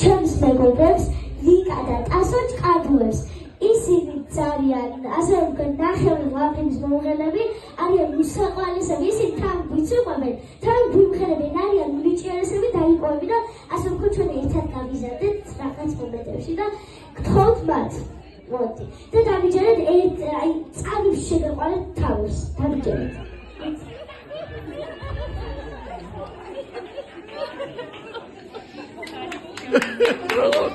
ჩემს მეგობრებს ლიკა და ტასო ჭკადუებს ისინი ძალიან ასე ვთქვათ ნახევარი ლაფრების მომღერლები არიან მუსაყვალისები ისინი თან ვიცუყვებენ თან ვიმღერებენ არიან მრიჭიერესები დაიყვები და ასე ვთქვათ ჩვენ ერთად გავიზარდეთ რაღაც მომენტებში და გთხოვთ მათ მოდი და დამიჯერეთ აი წარებს შეგეყვალეთ თავს დამიჯერეთ Bravo,